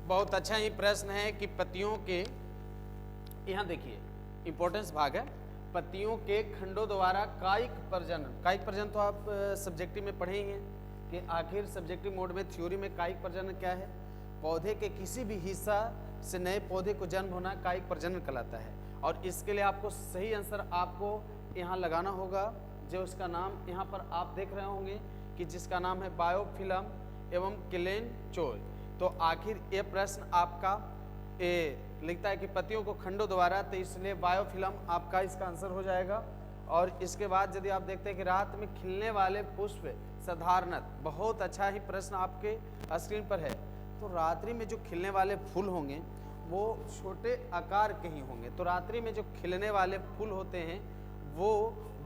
बहुत अच्छा ही प्रश्न है कि पत्तियों के, यहाँ देखिए इंपॉर्टेंस भाग है, पत्तियों के खंडों द्वारा कायिक प्रजनन। कायिक प्रजनन तो आप सब्जेक्टिव में पढ़े ही हैं कि आखिर सब्जेक्टिव मोड में थ्योरी में कायिक प्रजनन क्या है। पौधे के किसी भी हिस्सा से नए पौधे को जन्म होना कायिक प्रजनन कहलाता है। और इसके लिए आपको सही आंसर आपको यहाँ लगाना होगा, जो उसका नाम यहाँ पर आप देख रहे होंगे कि जिसका नाम है बायोफिलम एवं किलेन चोय। तो आखिर ये प्रश्न आपका लिखता है कि पत्तियों को खंडों द्वारा, तो इसलिए बायोफिलम आपका इसका आंसर हो जाएगा। और इसके बाद यदि आप देखते हैं कि रात में खिलने वाले पुष्प साधारणत, बहुत अच्छा ही प्रश्न आपके स्क्रीन पर है। तो रात्रि में जो खिलने वाले फूल होंगे वो छोटे आकार के ही होंगे। तो रात्रि में जो खिलने वाले फूल होते हैं वो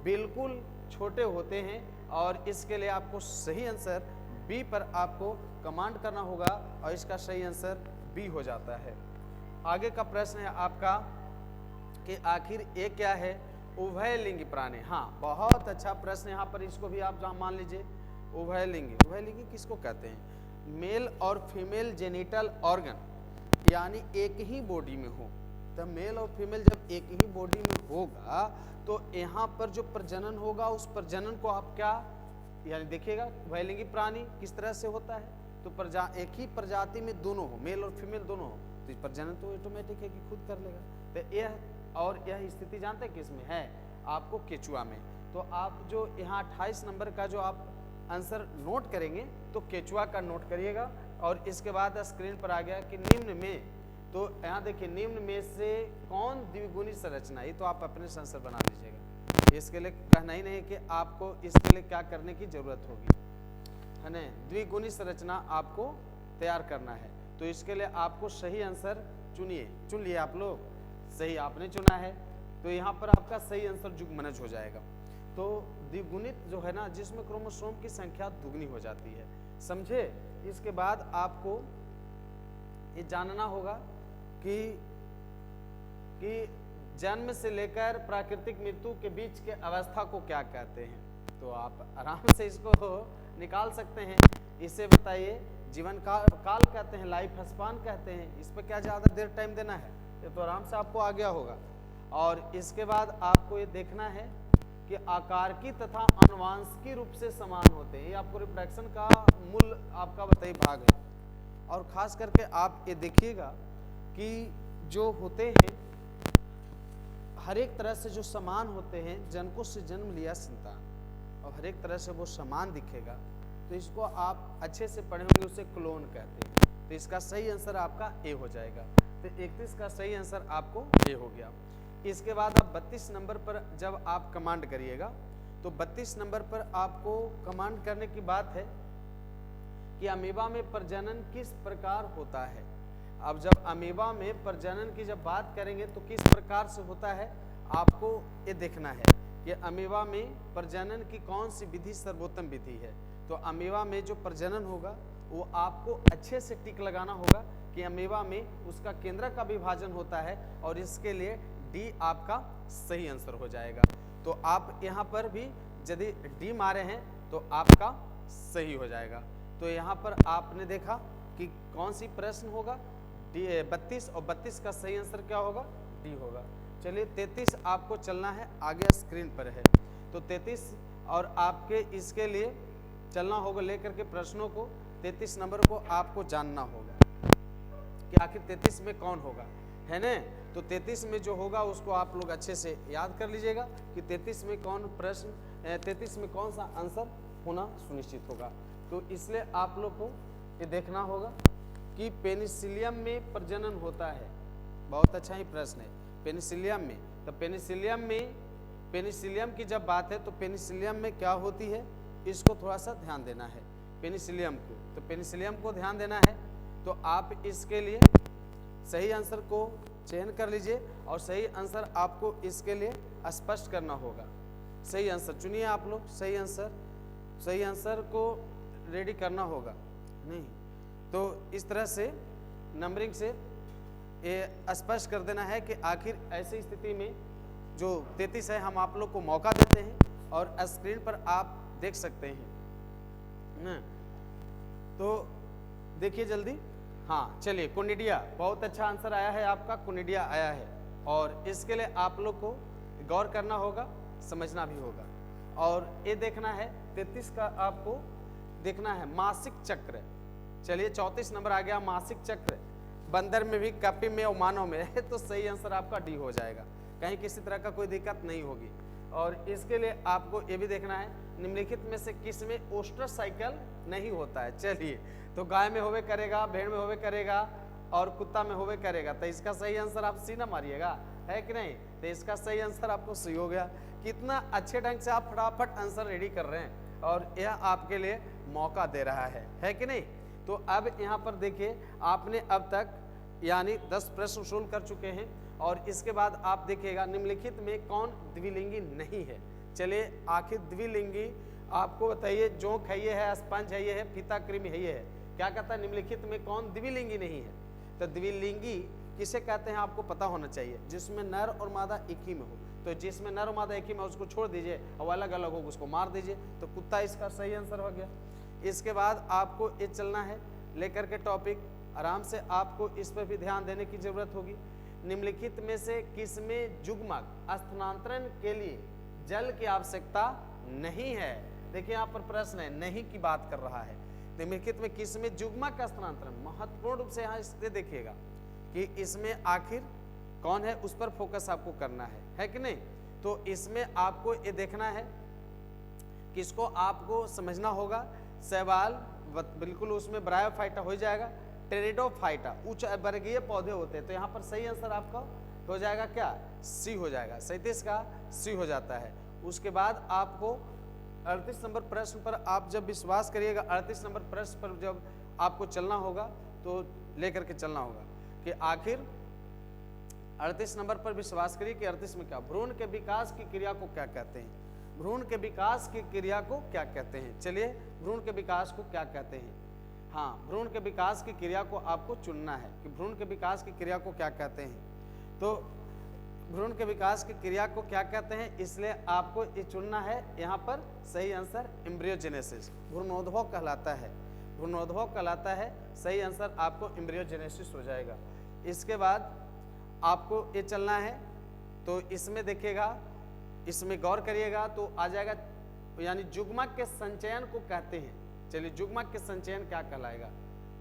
बिल्कुल छोटे होते हैं। और इसके लिए आपको सही आंसर बी पर आपको कमांड करना होगा और इसका सही आंसर बी हो जाता है। आगे का प्रश्न है आपका कि आखिर ये क्या है, उभयलिंगी प्राणी। हाँ, बहुत अच्छा प्रश्न यहाँ पर, इसको भी आप मान लीजिए। उभयलिंगी, उभयलिंगी किसको कहते हैं? मेल और फीमेल जेनिटल ऑर्गन, यानी एक ही बॉडी में हो। तो मेल और फीमेल जब एक ही बॉडी में होगा तो यहाँ पर जो प्रजनन होगा उस प्रजनन को आप क्या, यानी देखिएगा उभयलिंगी प्राणी किस तरह से होता है। तो एक ही प्रजाति में दोनों हो, मेल और फीमेल दोनों हो, तो प्रजनन तो ऑटोमेटिक है कि खुद कर लेगा। तो यह स्थिति जानते हैं किस में है? आपको केचुआ में। तो आप जो यहाँ 28 नंबर का जो आप आंसर नोट करेंगे तो केचुआ का नोट करिएगा। और इसके बाद स्क्रीन पर आ गया कि निम्न में, तो यहाँ देखिए निम्न में से कौन द्विगुणी संरचना, ये तो आप अपने से आंसर बना दीजिएगा। इसके लिए कहना ही नहीं कि आपको इसके लिए क्या करने की जरूरत होगी, है ना। द्विगुणी संरचना आपको तैयार करना है। तो इसके लिए आपको सही आंसर चुनिए, चुन लिए आप लोग, सही आपने चुना है। तो यहाँ पर आपका सही आंसर जुगमनज हो जाएगा। तो द्विगुणित जो है ना, जिसमें क्रोमोसोम की संख्या दुगनी हो जाती है, समझे। इसके बाद आपको ये जानना होगा कि जन्म से लेकर प्राकृतिक मृत्यु के बीच के अवस्था को क्या कहते हैं। तो आप आराम से इसको निकाल सकते हैं। इसे बताइए, जीवन काल कहते हैं, लाइफ स्पान कहते हैं। इस पर क्या ज़्यादा देर टाइम देना है, ये तो आराम से आपको आ गया होगा। और इसके बाद आपको ये देखना है कि आकार की तथा आनुवांशिकी रूप से समान होते हैं। ये आपको रिप्रोडक्शन का मूल आपका बताइए भाग है। और खास करके आप ये देखिएगा कि जो होते हैं हर एक तरह से जो समान होते हैं, जनकों से जन्म लिया संतान, और हर एक तरह से वो समान दिखेगा। तो इसको आप अच्छे से पढ़े होंगे, उसे क्लोन कहते हैं। तो इसका सही आंसर आपका ए हो जाएगा। तो 31 का सही आंसर आपको ए हो गया। इसके बाद आप 32 नंबर पर जब आप कमांड करिएगा, तो 32 नंबर पर आपको कमांड करने की बात है कि अमीबा में प्रजनन किस प्रकार होता है। अब जब अमीबा में प्रजनन की जब बात करेंगे तो किस प्रकार से होता है, आपको ये देखना है कि अमीबा में प्रजनन की कौन सी विधि सर्वोत्तम विधि है। तो अमीबा में जो प्रजनन होगा वो आपको अच्छे से टिक लगाना होगा कि अमीबा में उसका केंद्रक का विभाजन होता है। और इसके लिए डी आपका सही आंसर हो जाएगा। तो आप यहाँ पर भी यदि डी मारे हैं तो आपका सही हो जाएगा। तो यहाँ पर आपने देखा कि कौन सी प्रश्न होगा, डी 32, और 32 का सही आंसर क्या होगा, डी होगा। चलिए 33 आपको चलना है, आगे स्क्रीन पर है। तो 33 और आपके इसके लिए चलना होगा लेकर के प्रश्नों को। 33 नंबर को आपको जानना होगा कि आखिर 33 में कौन होगा, है ना। तो 33 में जो होगा उसको आप लोग अच्छे से याद कर लीजिएगा कि 33 में कौन प्रश्न, 33 में कौन सा आंसर होना सुनिश्चित होगा। तो इसलिए आप लोग को ये देखना होगा कि पेनिसिलियम में प्रजनन होता है। बहुत अच्छा ही प्रश्न है, पेनिसिलियम में। तो पेनिसिलियम की जब बात है तो पेनिसिलियम में क्या होती है, इसको थोड़ा सा ध्यान देना है पेनिसिलियम को। तो पेनिसिलियम को ध्यान देना है। तो आप इसके लिए सही आंसर को चयन कर लीजिए और सही आंसर आपको इसके लिए स्पष्ट करना होगा। सही आंसर चुनिए आप लोग, सही आंसर को रेडी करना होगा। नहीं तो इस तरह से नंबरिंग से ये स्पष्ट कर देना है कि आखिर ऐसी स्थिति में जो 33 है हम आप लोग को मौका देते हैं और स्क्रीन पर आप देख सकते हैं ना। तो देखिए जल्दी, हाँ चलिए, कोनिडिया, बहुत अच्छा आंसर आया है आपका, कोनिडिया आया है। और इसके लिए आप लोग को गौर करना होगा, समझना भी होगा। और ये देखना है 33 का आपको देखना है मासिक चक्र। चलिए 34 नंबर आ गया, मासिक चक्र बंदर में भी, कपि में और मानव में तो सही आंसर आपका डी हो जाएगा, कहीं किसी तरह का कोई दिक्कत नहीं होगी। और इसके लिए आपको ये भी देखना है निम्नलिखित में से किस में ओस्ट्रोसाइकल नहीं होता है। चलिए, तो गाय में होवे करेगा, भेड़ में होवे करेगा और कुत्ता में होवे करेगा, तो इसका सही आंसर आप सी ना मारिएगा, है कि नहीं। तो इसका सही आंसर आपको सी हो गया। कितना अच्छे ढंग से आप फटाफट आंसर रेडी कर रहे हैं और यह आपके लिए मौका दे रहा है कि नहीं। तो अब यहाँ पर देखिए, आपने अब तक यानी 10 प्रश्न सोल्व कर चुके हैं और इसके बाद आप देखिएगा निम्नलिखित में कौन द्विलिंगी नहीं है। चलिए, आखिर द्विलिंगी आपको बताइए, जोंक है ये है, स्पंज है ये है, फीता कृमि है ये है, क्या कहता है निम्नलिखित में कौन द्विलिंगी नहीं है। तो द्विलिंगी किसे कहते हैं आपको पता होना चाहिए, जिसमें नर और मादा एक ही में हो। तो जिसमें नर और मादा एक ही में उसको छोड़ दीजिए और अलग अलग हो उसको मार दीजिए, तो कुत्ता इसका सही आंसर हो गया। इसके बाद आपको ये चलना है लेकर के टॉपिक, आराम से आपको इस पर भी ध्यान देने की जरूरत होगी। निम्नलिखित में से किसमें युग्मक स्थानांतरण के लिए जल की आवश्यकता नहीं है। देखिए यहाँ पर प्रश्न है, नहीं की बात कर रहा है। निम्नलिखित में किसमें युग्मक का स्थानांतरण, महत्वपूर्ण रूप से यहाँ इससे देखिएगा कि इसमें आखिर कौन है, उस पर फोकस आपको करना है कि नहीं। तो इसमें आपको ये देखना है किसको आपको समझना होगा। शैवाल बिल्कुल उसमें ब्रायोफाइटा हो जाएगा, टेरिडोफाइटा उच्च वर्गीय पौधे होते हैं। तो यहाँ पर सही आंसर आपका हो जाएगा क्या, सी हो जाएगा। 37 का सी हो जाता है। उसके बाद आपको 38 नंबर प्रश्न पर आप जब विश्वास करिएगा, 38 नंबर प्रश्न पर जब आपको चलना होगा तो लेकर के चलना होगा कि आखिर 38 नंबर पर विश्वास करिए कि 38 में क्या, भ्रूण के विकास की क्रिया को क्या कहते हैं, भ्रूण के विकास की क्रिया को क्या कहते हैं। चलिए, भ्रूण के विकास को क्या कहते हैं। हाँ, भ्रूण के विकास की क्रिया को आपको चुनना है कि भ्रूण के विकास की क्रिया को क्या कहते हैं। तो भ्रूण के विकास की क्रिया को क्या कहते हैं, इसलिए आपको ये चुनना है। यहाँ पर सही आंसर एम्ब्रियोजेनेसिस, भ्रूणोद्भव कहलाता है, भ्रूणोद्भव कहलाता है। सही आंसर आपको एम्ब्रियोजेनेसिस हो जाएगा। इसके बाद आपको ये चलना है, तो इसमें देखिएगा, इसमें गौर करिएगा तो आ जाएगा, यानी युग्मक के संचयन को कहते हैं। चलिए, युग्मक के संचयन क्या कहलाएगा,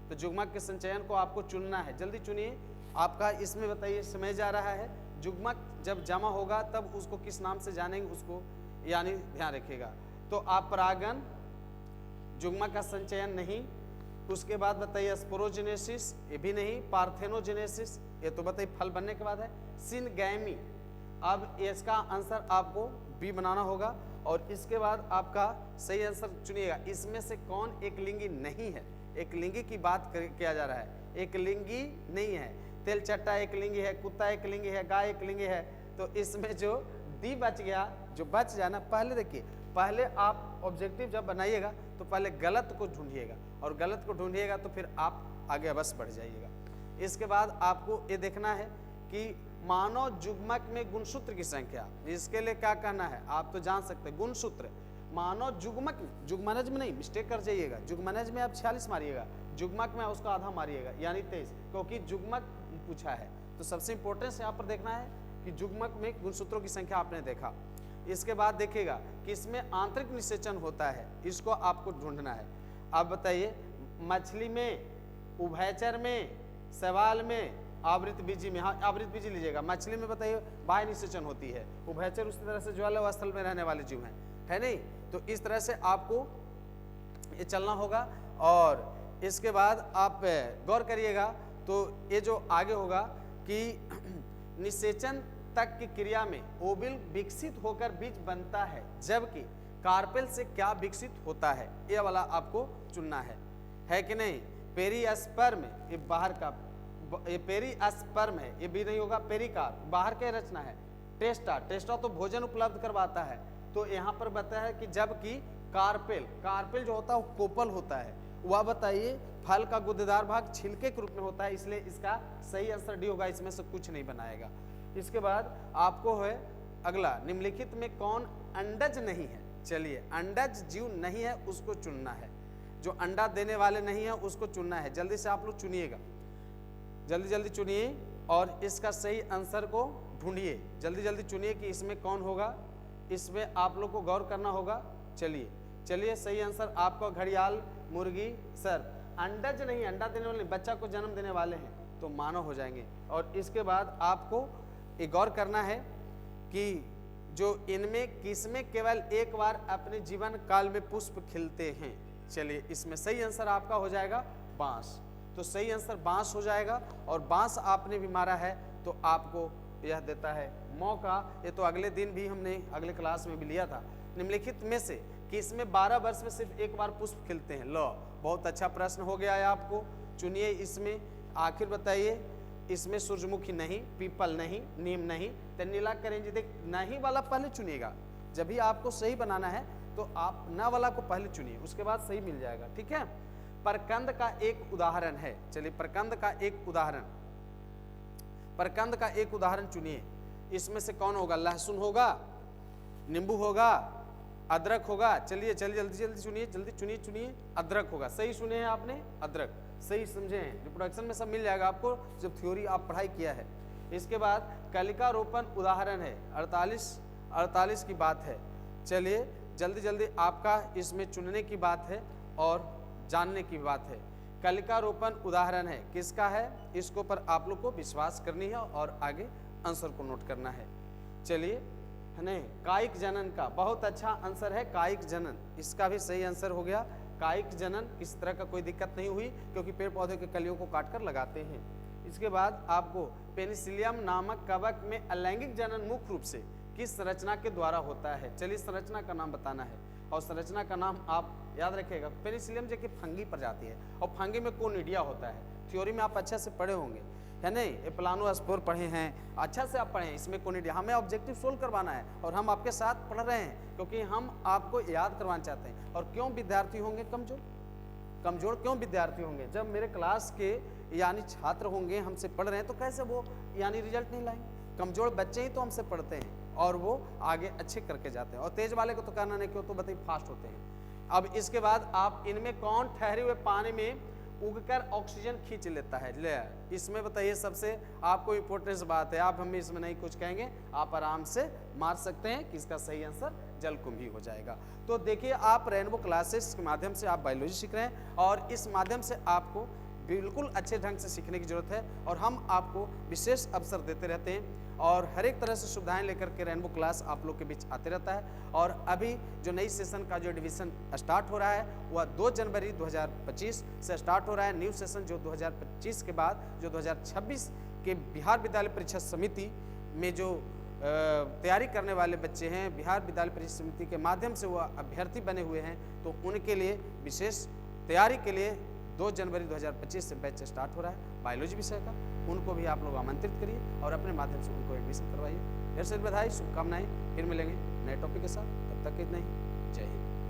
तो युग्मक के संचयन को आपको चुनना है। जल्दी चुनिए, आपका इसमें बताइए समय जा रहा है। युग्मक जब जमा होगा तब उसको किस नाम से जानेंगे, उसको यानी ध्यान रखिएगा। तो आप परागन, युग्मक का संचयन नहीं। उसके बाद बताइए स्पोरोजेनेसिस, ये भी नहीं। पार्थेनोजेनेसिस, ये तो बताइए फल बनने के बाद है। सिनगैमी, अब इसका आंसर आपको बी बनाना होगा। और इसके बाद आपका सही आंसर चुनिएगा, इसमें से कौन एक लिंगी नहीं है। एक लिंगी की बात किया जा रहा है, एक लिंगी नहीं है। तेलचट्टा एक लिंगी है, कुत्ता एक लिंगी है, गाय एक लिंगी है। तो इसमें जो डी बच गया, जो बच जाना, पहले देखिए, पहले आप ऑब्जेक्टिव जब बनाइएगा तो पहले गलत को ढूंढिएगा और गलत को ढूंढिएगा तो फिर आप आगे अवश्य बढ़ जाइएगा। इसके बाद आपको ये देखना है कि मानव युग्मक में गुणसूत्र की संख्या, इसके लिए क्या कहना है आप तो जान सकते हैं। गुणसूत्र मानव युग्मक, युग्मनज में नहीं, मिस्टेक कर जाइएगा। युग्मनज में आप 46 मारिएगा, युग्मक में उसका आधा मारिएगा, यानी 23, क्योंकि युग्मक पूछा है। तो सबसे इंपॉर्टेंस यहाँ पर देखना है कि युग्मक में गुणसूत्रों की संख्या आपने देखा। इसके बाद देखिएगा कि इसमें आंतरिक निषेचन होता है, इसको आपको ढूंढना है। आप बताइए, मछली में, उभयचर में, शैवाल में, आवृत बीजी में। हाँ, आवृत बीजी लीजिएगा। मछली में बताइए बाह्य निषेचन होती है, उभयचर उसी तरह से ज्वाला स्थल में रहने वाले जीव हैं, है नहीं। तो इस तरह से आपको ये चलना होगा। और इसके बाद आप गौर करिएगा तो ये जो आगे होगा कि निषेचन तक की क्रिया में ओविल विकसित होकर बीज बनता है, जबकि कार्पेल से क्या विकसित होता है, ये वाला आपको चुनना है कि नहीं। पेरिस्पर्म, ये बाहर का, ये पेरिस्पर्म है, ये भी नहीं होगा। पेरिकार्प बाहर के रचना है। टेस्टा, टेस्टा तो भोजन उपलब्ध करवाता है। तो यहाँ पर बताया है कि जबकि कार्पेल, कार्पेल जो होता है वो कोपल होता है। वह बताइए फल का गुदेदार भाग छिलके के रूप में होता है, इसलिए इसका सही आंसर डी होगा, इसमें से कुछ नहीं बनाएगा। इसके बाद आपको है अगला, निम्नलिखित में कौन अंडज नहीं है। चलिए, अंडज जीव नहीं है उसको चुनना है, जो अंडा देने वाले नहीं है उसको चुनना है। जल्दी से आप लोग चुनिएगा। जल्दी जल्दी चुनिए और इसका सही आंसर को ढूंढिए, जल्दी जल्दी चुनिए कि इसमें कौन होगा, इसमें आप लोग को गौर करना होगा। चलिए चलिए, सही आंसर आपका घड़ियाल, मुर्गी। सर अंडज नहीं, अंडा देने वाले बच्चा को जन्म देने वाले हैं तो मानव हो जाएंगे। और इसके बाद आपको एक गौर करना है कि जो इनमें किसमें केवल एक बार अपने जीवन काल में पुष्प खिलते हैं। चलिए इसमें सही आंसर आपका हो जाएगा बांस, तो सही आंसर बांस हो जाएगा। और बांस आपने भी मारा है तो आपको यह देता है मौका। ये तो अगले दिन भी हमने अगले क्लास में भी लिया था। निम्नलिखित में से कि इसमें 12 वर्ष में सिर्फ एक बार पुष्प खिलते हैं। लो, बहुत अच्छा प्रश्न हो गया है आपको। चुनिए इसमें, आखिर बताइए, इसमें सूरजमुखी नहीं, पीपल नहीं, नीम नहीं, तेनीला करेंजी। देख नहीं वाला पहले चुनिएगा, जब भी आपको सही बनाना है तो आप ना वाला को पहले चुनिए, उसके बाद सही मिल जाएगा। ठीक है, परकंद का एक उदाहरण है। चलिए परकंद का एक उदाहरण, परकंद का एक उदाहरण चुनिए। इसमें से कौन होगा? लहसुन होगा, नींबू होगा, अदरक होगा। चलिए चलिए जल्दी जल्दी चुनिए, जल्दी चुनिए चुनिए। अदरक होगा, सही सुने हैं आपने, अदरक सही समझे हैं। रिप्रोडक्शन में सब मिल जाएगा आपको जब थ्योरी आप पढ़ाई किया है। इसके बाद कलिका रोपण उदाहरण है, 48 की बात है। चलिए जल्दी जल्दी, आपका इसमें चुनने की बात है और जानने की बात है। कलिका रोपण उदाहरण है, किसका है? इसको पर आप लोग को विश्वास करनी है और आगे आंसर को नोट करना है। चलिए है नहीं, कायिक जनन का बहुत अच्छा आंसर है, कायिक जनन। इसका भी सही आंसर हो गया कायिक जनन। किसी तरह का कोई दिक्कत नहीं हुई क्योंकि पेड़ पौधे के कलियों को काटकर लगाते हैं। इसके बाद आपको पेनिसिलियम नामक कवक में अलैंगिक जनन मुख्य रूप से किस संरचना के द्वारा होता है? चलिए संरचना का नाम बताना है और संरचना का नाम आप याद रखिएगा। पेनिसिलियम जो कि फंगी प्रजाति है और फंगी में कोनिडिया होता है। थ्योरी में आप अच्छे से पढ़े होंगे है नहीं, एप्लानोस्पोर पढ़े हैं, अच्छा से आप पढ़ें। इसमें कोनिडिया हमें ऑब्जेक्टिव सोल्व करवाना है और हम आपके साथ पढ़ रहे हैं क्योंकि हम आपको याद करवाना चाहते हैं। और क्यों विद्यार्थी होंगे कमजोर? कमजोर क्यों विद्यार्थी होंगे? जब मेरे क्लास के यानी छात्र होंगे, हमसे पढ़ रहे हैं, तो कैसे वो यानी रिजल्ट नहीं लाएंगे? कमजोर बच्चे ही तो हमसे पढ़ते हैं और वो आगे अच्छे करके जाते हैं। और तेज वाले को तो करना नहीं, क्यों? तो बताइए फास्ट होते हैं। अब इसके बाद आप इनमें कौन ठहरे हुए पानी में उगकर ऑक्सीजन खींच लेता है? ले इसमें बताइए, सबसे आपको इंपॉर्टेंट बात है। आप हमें इसमें नहीं कुछ कहेंगे, आप आराम से मार सकते हैं कि इसका सही आंसर जलकुंभी हो जाएगा। तो देखिए, आप रेनबो क्लासेस के माध्यम से आप बायोलॉजी सीख रहे हैं और इस माध्यम से आपको बिल्कुल अच्छे ढंग से सीखने की जरूरत है। और हम आपको विशेष अवसर देते रहते हैं और हर एक तरह से सुविधाएं लेकर के रेनबो क्लास आप लोग के बीच आते रहता है। और अभी जो नई सेशन का जो डिवीज़न स्टार्ट हो रहा है वह 2 जनवरी 2025 से स्टार्ट हो रहा है। न्यू सेशन जो 2025 के बाद जो 2026 के बिहार विद्यालय परीक्षा समिति में जो तैयारी करने वाले बच्चे हैं, बिहार विद्यालय परीक्षा समिति के माध्यम से वह अभ्यर्थी बने हुए हैं, तो उनके लिए विशेष तैयारी के लिए 2 जनवरी 2025 से बैच स्टार्ट हो रहा है बायोलॉजी विषय का। उनको भी आप लोग आमंत्रित करिए और अपने माध्यम से उनको एडमिशन करवाइए। ढेर सारी बधाई, शुभकामनाएं। फिर मिलेंगे नए टॉपिक के साथ, तब तक इतना ही। जय हिंद।